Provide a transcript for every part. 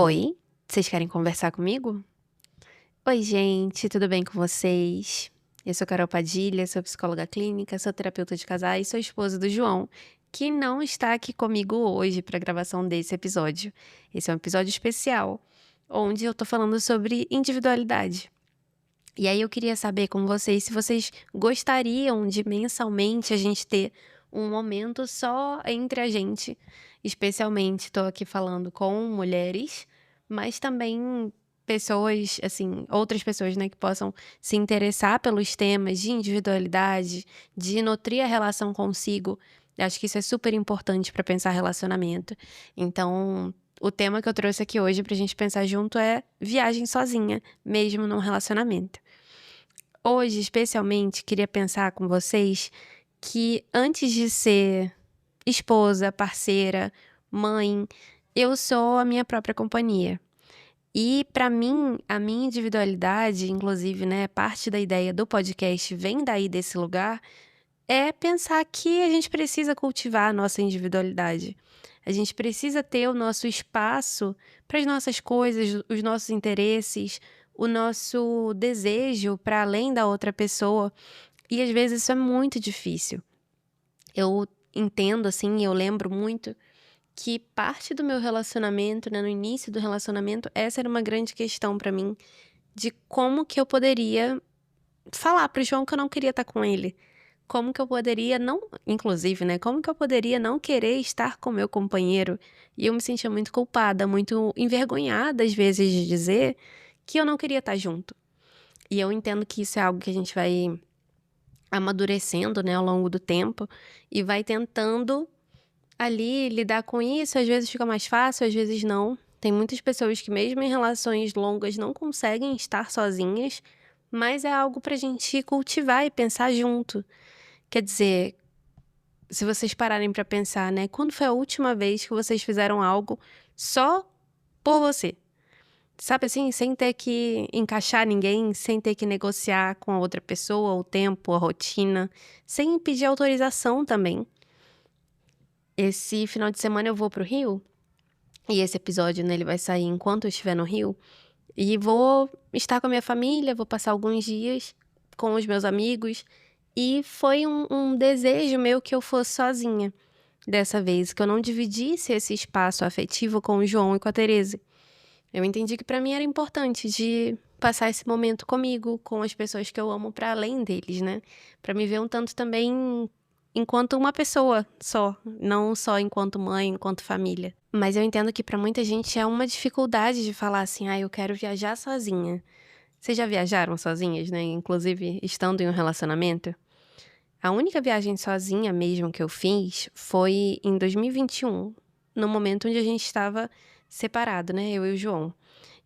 Oi, vocês querem conversar comigo? Oi, gente, tudo bem com vocês? Eu sou Carol Padilha, sou psicóloga clínica, sou terapeuta de casais, sou esposa do João, que não está aqui comigo hoje para a gravação desse episódio. Esse é um episódio especial, onde eu tô falando sobre individualidade. E aí eu queria saber com vocês se vocês gostariam de mensalmente a gente ter um momento só entre a gente. Especialmente estou aqui falando com mulheres, mas também pessoas, assim, outras pessoas, né, que possam se interessar pelos temas de individualidade, de nutrir a relação consigo. Eu acho que isso é super importante para pensar relacionamento. Então, o tema que eu trouxe aqui hoje pra gente pensar junto é viagem sozinha, mesmo num relacionamento. Hoje, especialmente, queria pensar com vocês que antes de ser esposa, parceira, mãe, eu sou a minha própria companhia. E pra mim, a minha individualidade, inclusive, né, parte da ideia do podcast vem daí desse lugar, é pensar que a gente precisa cultivar a nossa individualidade. A gente precisa ter o nosso espaço para as nossas coisas, os nossos interesses, o nosso desejo para além da outra pessoa. E às vezes isso é muito difícil. Eu entendo, assim, eu lembro muito que parte do meu relacionamento, né, no início do relacionamento, essa era uma grande questão para mim, de como que eu poderia falar para o João que eu não queria estar com ele. Como que eu poderia não inclusive, né, como que eu poderia não querer estar com meu companheiro? E eu me sentia muito culpada, muito envergonhada, às vezes, de dizer que eu não queria estar junto. E eu entendo que isso é algo que a gente vai amadurecendo, né, ao longo do tempo e vai tentando ali lidar com isso. Às vezes fica mais fácil, às vezes não. Tem muitas pessoas que mesmo em relações longas não conseguem estar sozinhas, mas é algo pra gente cultivar e pensar junto. Quer dizer, se vocês pararem pra pensar, né, quando foi a última vez que vocês fizeram algo só por você? Sabe assim, sem ter que encaixar ninguém, sem ter que negociar com a outra pessoa, o tempo, a rotina, sem pedir autorização também. Esse final de semana eu vou para o Rio, e esse episódio, né, ele vai sair enquanto eu estiver no Rio, e vou estar com a minha família, vou passar alguns dias com os meus amigos, e foi um desejo meu que eu fosse sozinha dessa vez, que eu não dividisse esse espaço afetivo com o João e com a Tereza. Eu entendi que pra mim era importante de passar esse momento comigo, com as pessoas que eu amo pra além deles, né. Pra me ver um tanto também enquanto uma pessoa só, não só enquanto mãe, enquanto família. Mas eu entendo que pra muita gente é uma dificuldade de falar assim: "Ah, eu quero viajar sozinha". Vocês já viajaram sozinhas, né, inclusive estando em um relacionamento? A única viagem sozinha mesmo que eu fiz foi em 2021, no momento onde a gente estava separado, né, eu e o João.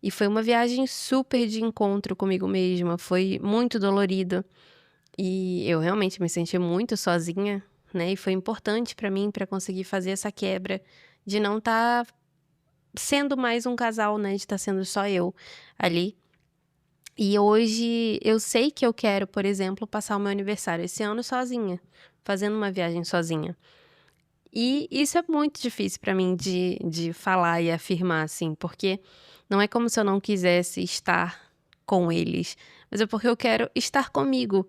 E foi uma viagem super de encontro comigo mesma, foi muito dolorido, e eu realmente me senti muito sozinha, né, e foi importante pra mim pra conseguir fazer essa quebra de não estar sendo mais um casal, né, de estar sendo só eu ali. E hoje eu sei que eu quero, por exemplo, passar o meu aniversário esse ano sozinha, fazendo uma viagem sozinha. E isso é muito difícil pra mim de falar e afirmar, assim, porque não é como se eu não quisesse estar com eles, mas é porque eu quero estar comigo.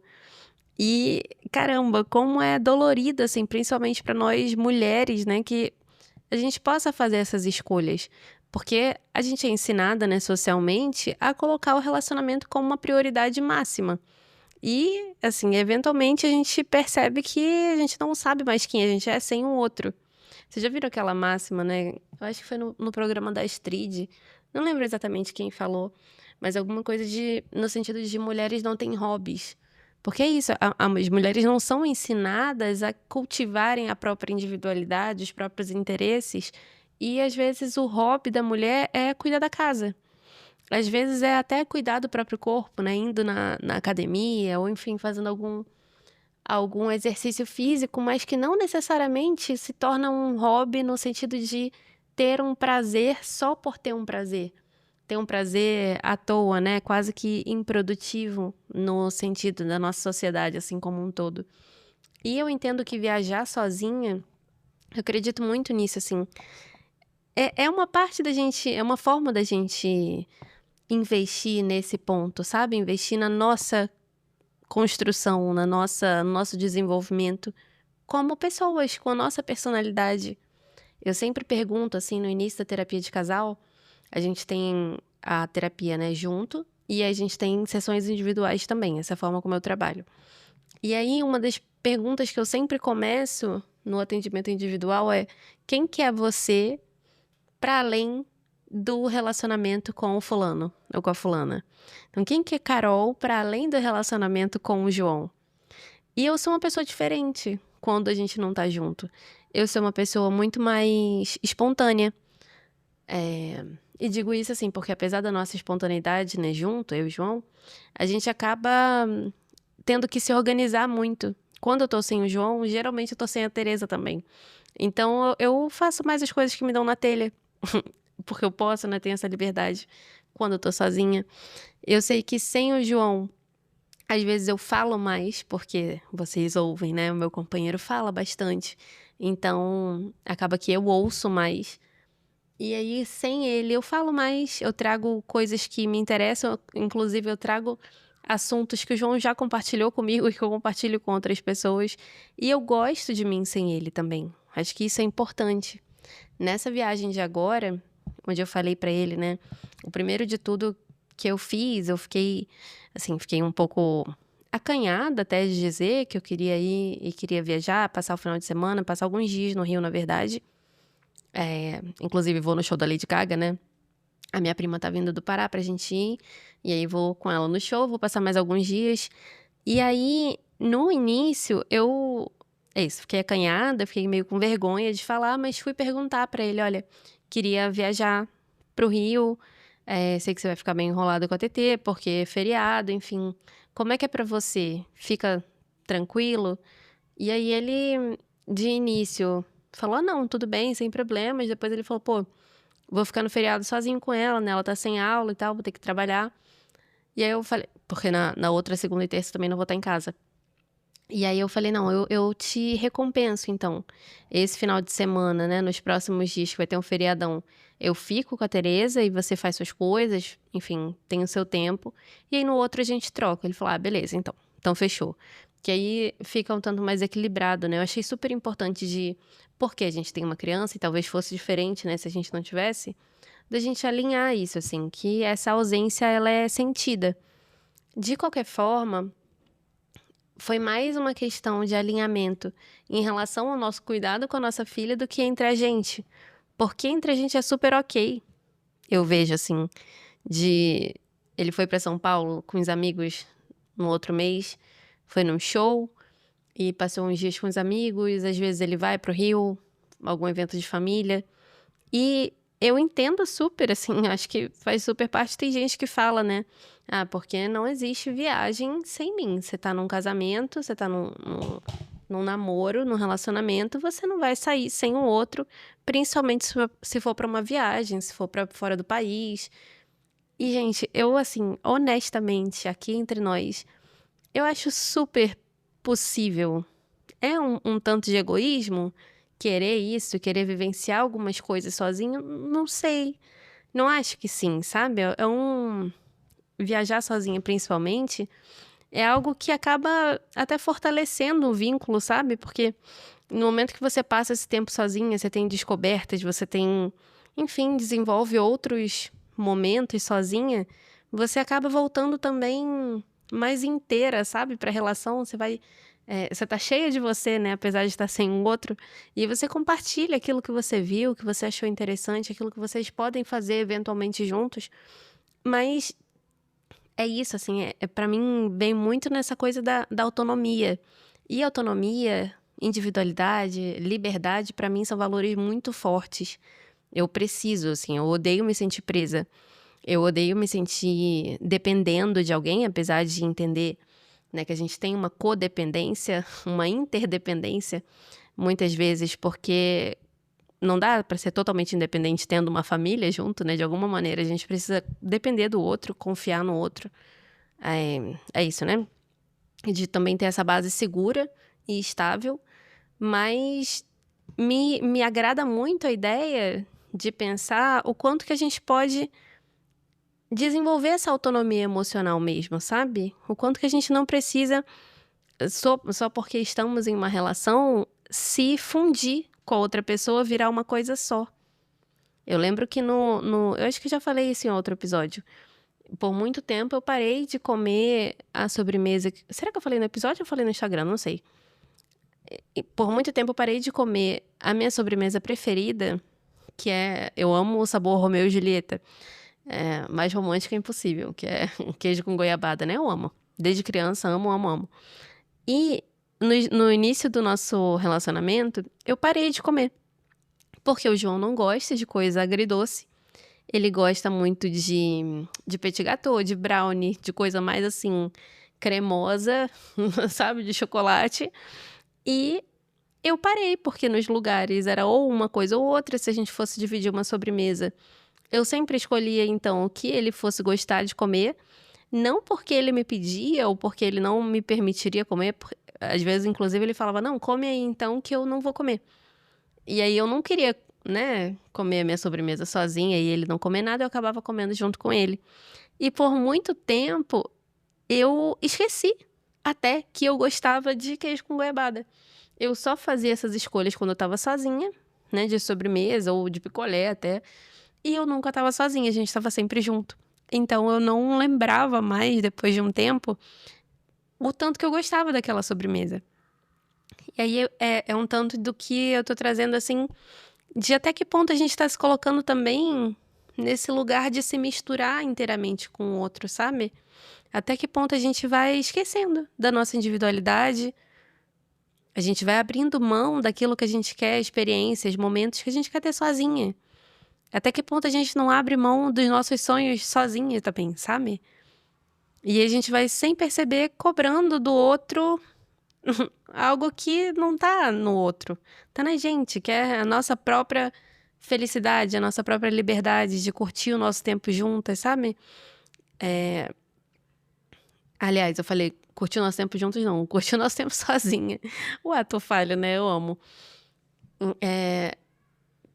E caramba, como é dolorido, assim, principalmente pra nós mulheres, né, que a gente possa fazer essas escolhas. Porque a gente é ensinada, né, socialmente, a colocar o relacionamento como uma prioridade máxima. E, assim, eventualmente a gente percebe que a gente não sabe mais quem a gente é sem o outro. Você já viram aquela máxima, né? Eu acho que foi no programa da Astrid. Não lembro exatamente quem falou, mas alguma coisa no sentido de mulheres não têm hobbies. Porque é isso, as mulheres não são ensinadas a cultivarem a própria individualidade, os próprios interesses, e às vezes o hobby da mulher é cuidar da casa. Às vezes é até cuidar do próprio corpo, né, indo na academia ou enfim fazendo algum exercício físico, mas que não necessariamente se torna um hobby no sentido de ter um prazer só por ter um prazer. Ter um prazer à toa, né, quase que improdutivo no sentido da nossa sociedade, assim, como um todo. E eu entendo que viajar sozinha, eu acredito muito nisso, assim, é uma parte da gente, é uma forma da gente investir nesse ponto, sabe, investir na nossa construção, no nosso desenvolvimento como pessoas, com a nossa personalidade. Eu sempre pergunto, assim, no início da terapia de casal, a gente tem a terapia, né, junto, e a gente tem sessões individuais também, essa é a forma como eu trabalho. E aí, uma das perguntas que eu sempre começo no atendimento individual é: quem que é você para além do relacionamento com o fulano ou com a fulana? Então, quem que é Carol para além do relacionamento com o João? E eu sou uma pessoa diferente quando a gente não tá junto. Eu sou uma pessoa muito mais espontânea. E digo isso assim, porque apesar da nossa espontaneidade, né, junto, eu e o João, a gente acaba tendo que se organizar muito. Quando eu tô sem o João, geralmente eu tô sem a Tereza também. Então eu faço mais as coisas que me dão na telha, porque eu posso, né, tenho essa liberdade quando eu tô sozinha. Eu sei que sem o João, às vezes eu falo mais, porque vocês ouvem, né, o meu companheiro fala bastante, então acaba que eu ouço mais. E aí, sem ele, eu falo mais, eu trago coisas que me interessam, inclusive eu trago assuntos que o João já compartilhou comigo e que eu compartilho com outras pessoas. E eu gosto de mim sem ele também. Acho que isso é importante. Nessa viagem de agora, onde eu falei pra ele, né, o primeiro de tudo que eu fiz, eu fiquei, assim, fiquei um pouco acanhada até de dizer que eu queria ir e queria viajar, passar o final de semana, passar alguns dias no Rio, na verdade. Inclusive vou no show da Lady Gaga, né? A minha prima tá vindo do Pará pra gente ir, e aí vou com ela no show, vou passar mais alguns dias. E aí, no início, é isso, fiquei acanhada, fiquei meio com vergonha de falar, mas fui perguntar pra ele: olha, queria viajar pro Rio, sei que você vai ficar bem enrolado com a TT, porque é feriado, enfim. Como é que é pra você? Fica tranquilo? E aí ele, de início, falou: "Ah, não, tudo bem, sem problemas". Depois ele falou: "Pô, vou ficar no feriado sozinho com ela, né, ela tá sem aula e tal, vou ter que trabalhar". E aí eu falei porque na outra segunda e terça também não vou estar em casa. E aí eu falei: "Não, eu te recompenso então. Esse final de semana, né, nos próximos dias que vai ter um feriadão, eu fico com a Tereza e você faz suas coisas, enfim, tem o seu tempo, e aí no outro a gente troca". Ele falou: "Ah, beleza então, então fechou". Que aí fica um tanto mais equilibrado, né. Eu achei super importante porque a gente tem uma criança e talvez fosse diferente, né, se a gente não tivesse, da gente alinhar isso, assim, que essa ausência ela é sentida. De qualquer forma, foi mais uma questão de alinhamento em relação ao nosso cuidado com a nossa filha do que entre a gente. Porque entre a gente é super ok. Eu vejo assim, de ele foi pra São Paulo com os amigos no outro mês, foi num show e passou uns dias com os amigos, às vezes ele vai para o Rio, algum evento de família. E eu entendo super, assim, acho que faz super parte. Tem gente que fala, né: "Ah, porque não existe viagem sem mim". Você tá num casamento, você tá num namoro, num relacionamento, você não vai sair sem o outro, principalmente se for pra uma viagem, se for pra fora do país. E, gente, eu, assim, honestamente, aqui entre nós, eu acho super possível. É um tanto de egoísmo querer isso, querer vivenciar algumas coisas sozinho? Não sei. Não acho que sim, sabe? Viajar sozinha, principalmente, é algo que acaba até fortalecendo o vínculo, sabe? Porque no momento que você passa esse tempo sozinha, você tem descobertas, você tem, enfim, desenvolve outros momentos sozinha, você acaba voltando também mais inteira, sabe, pra relação. Você tá cheia de você, né, apesar de estar sem o outro, e você compartilha aquilo que você viu, que você achou interessante, aquilo que vocês podem fazer eventualmente juntos. Mas é isso, assim, pra mim vem muito nessa coisa da autonomia. E autonomia, individualidade, liberdade, pra mim são valores muito fortes. Eu preciso, assim, eu odeio me sentir presa. Eu odeio me sentir dependendo de alguém, apesar de entender, né, que a gente tem uma codependência, uma interdependência, muitas vezes, porque não dá pra ser totalmente independente tendo uma família junto, né, de alguma maneira a gente precisa depender do outro, confiar no outro. É isso, né. E de também ter essa base segura e estável, mas me agrada muito a ideia de pensar o quanto que a gente pode desenvolver essa autonomia emocional mesmo, sabe? O quanto que a gente não precisa, só porque estamos em uma relação, se fundir com a outra pessoa, virar uma coisa só. Eu lembro que eu acho que já falei isso em outro episódio. Por muito tempo eu parei de comer a sobremesa. Será que eu falei no episódio ou eu falei no Instagram? Não sei. E por muito tempo eu parei de comer a minha sobremesa preferida, que é. Eu amo o sabor Romeu e Julieta. É, mais romântica impossível, que é queijo com goiabada, né? Eu amo. Desde criança, amo, amo, amo. E no início do nosso relacionamento, eu parei de comer. Porque o João não gosta de coisa agridoce. Ele gosta muito de petit gâteau, de brownie, de coisa mais assim, cremosa, sabe? De chocolate. E eu parei, porque nos lugares era ou uma coisa ou outra, se a gente fosse dividir uma sobremesa. Eu sempre escolhia, então, o que ele fosse gostar de comer, não porque ele me pedia ou porque ele não me permitiria comer. Às vezes, inclusive, ele falava: não, come aí então que eu não vou comer. E aí eu não queria, né, comer a minha sobremesa sozinha e ele não comer nada, eu acabava comendo junto com ele. E por muito tempo eu esqueci até que eu gostava de queijo com goiabada. Eu só fazia essas escolhas quando eu estava sozinha, né, de sobremesa ou de picolé até. E eu nunca estava sozinha, a gente estava sempre junto. Então eu não lembrava mais, depois de um tempo, o tanto que eu gostava daquela sobremesa. E aí é um tanto do que eu tô trazendo, assim, de até que ponto a gente tá se colocando também nesse lugar de se misturar inteiramente com o outro, sabe? Até que ponto a gente vai esquecendo da nossa individualidade, a gente vai abrindo mão daquilo que a gente quer, experiências, momentos que a gente quer ter sozinha. Até que ponto a gente não abre mão dos nossos sonhos sozinha também, sabe? E a gente vai, sem perceber, cobrando do outro algo que não tá no outro. Tá na gente, que é a nossa própria felicidade, a nossa própria liberdade de curtir o nosso tempo juntas, sabe? Aliás, eu falei curtir o nosso tempo juntos, não. Curtir o nosso tempo sozinha. O ato falho, né? Eu amo.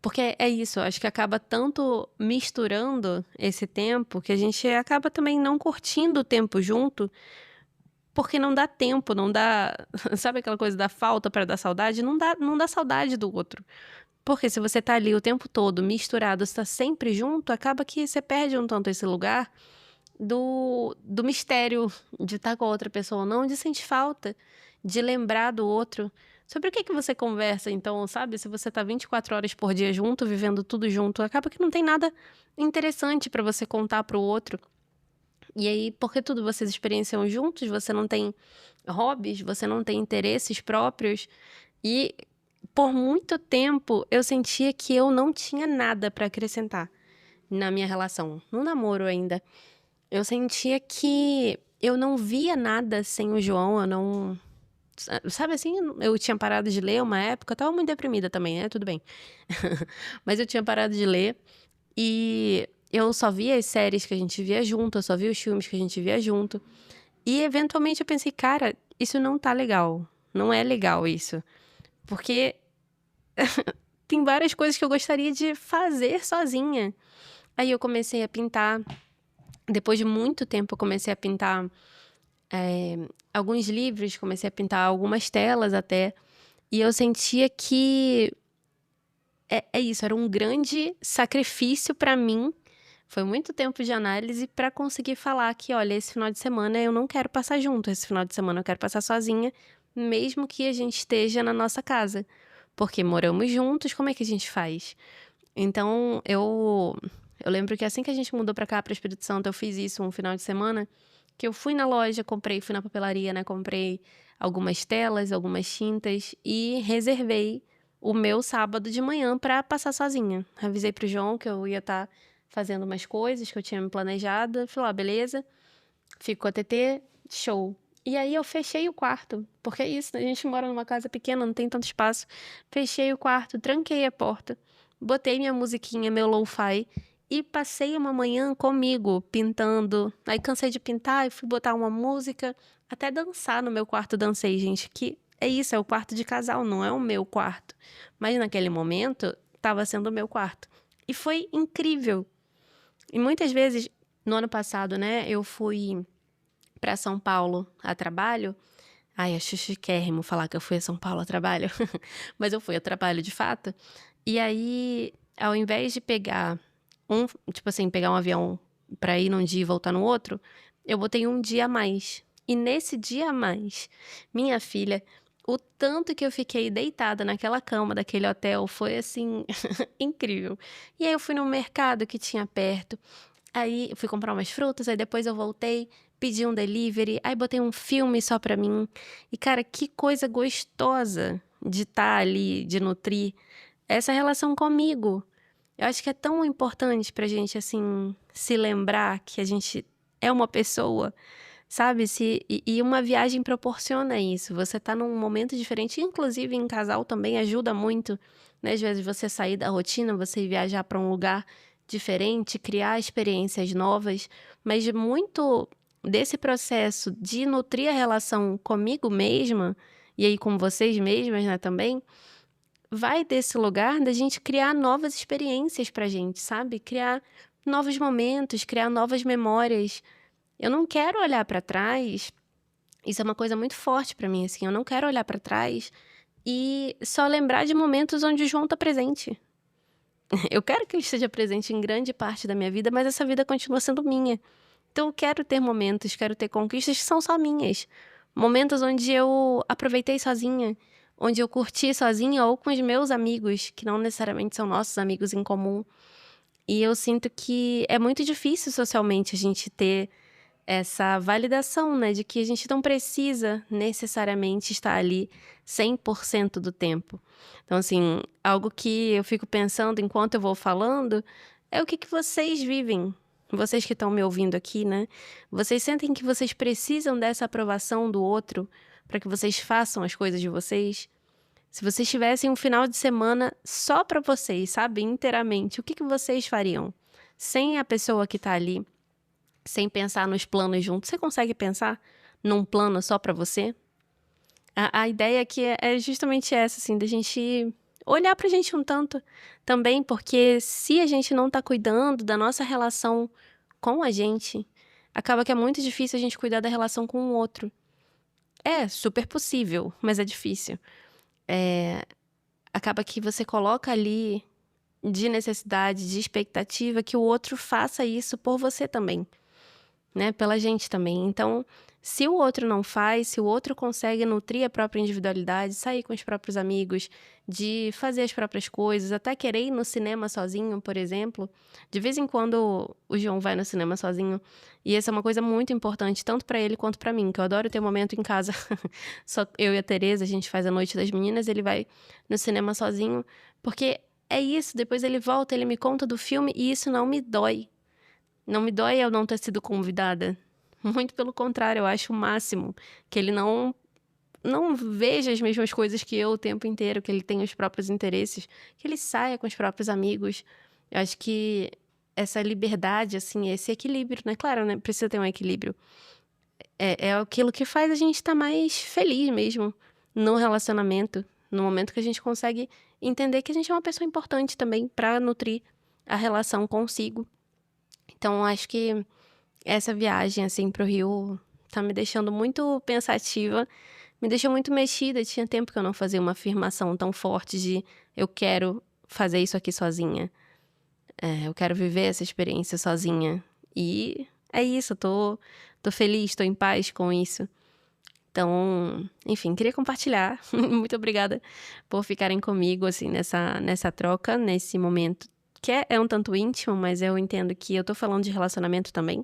Porque é isso, eu acho que acaba tanto misturando esse tempo que a gente acaba também não curtindo o tempo junto, porque não dá tempo, não dá. Sabe aquela coisa da falta para dar saudade? Não dá saudade do outro. Porque se você tá ali o tempo todo misturado, você tá sempre junto, acaba que você perde um tanto esse lugar do mistério de estar com a outra pessoa, não de sentir falta, de lembrar do outro. Sobre o que você conversa, então, sabe? Se você tá 24 horas por dia junto, vivendo tudo junto, acaba que não tem nada interessante pra você contar pro outro. E aí, porque tudo vocês experienciam juntos, você não tem hobbies, você não tem interesses próprios. E por muito tempo eu sentia que eu não tinha nada pra acrescentar na minha relação, no namoro ainda. Eu sentia que eu não via nada sem o João, eu não. Sabe assim, eu tinha parado de ler uma época, eu estava muito deprimida também, né? Tudo bem. Mas eu tinha parado de ler e eu só via as séries que a gente via junto, eu só via os filmes que a gente via junto. E eventualmente eu pensei, cara, isso não tá legal. Não é legal isso. Porque tem várias coisas que eu gostaria de fazer sozinha. Aí eu comecei a pintar. Depois de muito tempo, eu comecei a pintar alguns livros, comecei a pintar algumas telas até. E eu sentia que é isso, era um grande sacrifício pra mim. Foi muito tempo de análise pra conseguir falar que, olha, esse final de semana eu não quero passar junto, esse final de semana eu quero passar sozinha, mesmo que a gente esteja na nossa casa. Porque moramos juntos, como é que a gente faz? Então, eu lembro que assim que a gente mudou pra cá, pra Espírito Santo, eu fiz isso um final de semana, que eu fui na loja, fui na papelaria, né, comprei algumas telas, algumas tintas e reservei o meu sábado de manhã pra passar sozinha. Avisei pro João que eu ia estar fazendo umas coisas que eu tinha me planejado, falei: beleza, fico com a TT, show. E aí eu fechei o quarto, porque é isso, né, a gente mora numa casa pequena, não tem tanto espaço. Fechei o quarto, tranquei a porta, botei minha musiquinha, meu lo-fi e passei uma manhã comigo, pintando. Aí cansei de pintar e fui botar uma música, até dançar no meu quarto dancei, gente, que é isso, é o quarto de casal, não é o meu quarto. Mas naquele momento, estava sendo o meu quarto. E foi incrível. E muitas vezes, no ano passado, né, eu fui para São Paulo a trabalho. Ai, acho chiquérrimo falar que eu fui a São Paulo a trabalho, mas eu fui a trabalho de fato. E aí, ao invés de pegar tipo assim, pegar um avião pra ir num dia e voltar no outro, eu botei um dia a mais. E nesse dia a mais, minha filha, o tanto que eu fiquei deitada naquela cama daquele hotel foi assim, incrível. E aí eu fui no mercado que tinha perto. Aí eu fui comprar umas frutas, aí depois eu voltei, pedi um delivery, aí botei um filme só pra mim. E cara, que coisa gostosa de estar ali, de nutrir essa relação comigo. Eu acho que é tão importante pra gente, assim, se lembrar que a gente é uma pessoa, sabe? E uma viagem proporciona isso. Você tá num momento diferente, inclusive em casal também ajuda muito, né? Às vezes você sair da rotina, você ir viajar pra um lugar diferente, criar experiências novas, mas muito desse processo de nutrir a relação comigo mesma, e aí com vocês mesmas, né, também, vai desse lugar da gente criar novas experiências pra gente, sabe? Criar novos momentos, criar novas memórias. Eu não quero olhar pra trás, isso é uma coisa muito forte pra mim, assim, eu não quero olhar pra trás e só lembrar de momentos onde o João tá presente. Eu quero que ele esteja presente em grande parte da minha vida, mas essa vida continua sendo minha. Então eu quero ter momentos, quero ter conquistas que são só minhas. Momentos onde eu aproveitei sozinha, onde eu curti sozinha ou com os meus amigos, que não necessariamente são nossos amigos em comum. E eu sinto que é muito difícil socialmente a gente ter essa validação, né, de que a gente não precisa necessariamente estar ali 100% do tempo. Então, assim, algo que eu fico pensando enquanto eu vou falando é o que vocês vivem. Vocês que estão me ouvindo aqui, né? Vocês sentem que vocês precisam dessa aprovação do outro para que vocês façam as coisas de vocês? Se vocês tivessem um final de semana só para vocês, sabe, inteiramente, o que vocês fariam? Sem a pessoa que tá ali, sem pensar nos planos juntos. Você consegue pensar num plano só pra você? A ideia aqui é justamente essa, assim, da gente olhar pra gente um tanto também, porque se a gente não tá cuidando da nossa relação com a gente, acaba que é muito difícil a gente cuidar da relação com o outro. É super possível, mas é difícil. Acaba que você coloca ali de necessidade, de expectativa, que o outro faça isso por você também. Né, pela gente também. Então, se o outro não faz, se o outro consegue nutrir a própria individualidade, sair com os próprios amigos, de fazer as próprias coisas, até querer ir no cinema sozinho, por exemplo. De vez em quando o João vai no cinema sozinho, e essa é uma coisa muito importante, tanto pra ele quanto pra mim, que eu adoro ter momento em casa. Só eu e a Tereza, a gente faz a noite das meninas, ele vai no cinema sozinho, porque é isso, depois ele volta, ele me conta do filme e isso não me dói. Não me dói eu não ter sido convidada. Muito pelo contrário, eu acho o máximo que ele não veja as mesmas coisas que eu o tempo inteiro, que ele tenha os próprios interesses, que ele saia com os próprios amigos. Eu acho que essa liberdade, assim, esse equilíbrio, né? Claro, né? Precisa ter um equilíbrio. É aquilo que faz a gente estar mais feliz mesmo no relacionamento, no momento que a gente consegue entender que a gente é uma pessoa importante também para nutrir a relação consigo. Então, acho que essa viagem, assim, para o Rio tá me deixando muito pensativa, me deixou muito mexida. Tinha tempo que eu não fazia uma afirmação tão forte de eu quero fazer isso aqui sozinha. Eu quero viver essa experiência sozinha. E é isso, tô feliz, tô em paz com isso. Então, enfim, queria compartilhar. Muito obrigada por ficarem comigo, assim, nessa troca, nesse momento que é um tanto íntimo, mas eu entendo que eu tô falando de relacionamento também.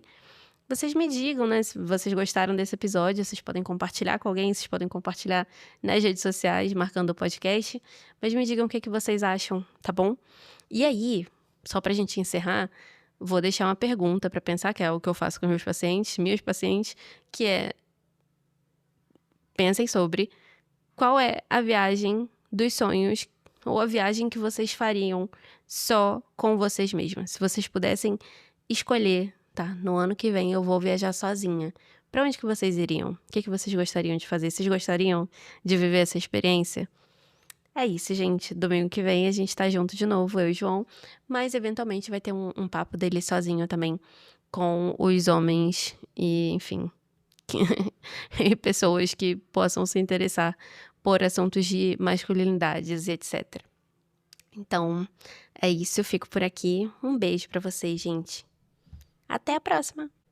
Vocês me digam, né, se vocês gostaram desse episódio, vocês podem compartilhar com alguém, vocês podem compartilhar nas redes sociais, marcando o podcast, mas me digam o que vocês acham, tá bom? E aí, só pra gente encerrar, vou deixar uma pergunta pra pensar, que é o que eu faço com meus pacientes, que é: pensem sobre qual é a viagem dos sonhos ou a viagem que vocês fariam só com vocês mesmas. Se vocês pudessem escolher, tá, no ano que vem eu vou viajar sozinha. Pra onde que vocês iriam? O que vocês gostariam de fazer? Vocês gostariam de viver essa experiência? É isso, gente. Domingo que vem a gente tá junto de novo, eu e o João, mas eventualmente vai ter um papo dele sozinho também com os homens e, enfim, e pessoas que possam se interessar por assuntos de masculinidades e etc. Então, é isso, eu fico por aqui. Um beijo pra vocês, gente. Até a próxima.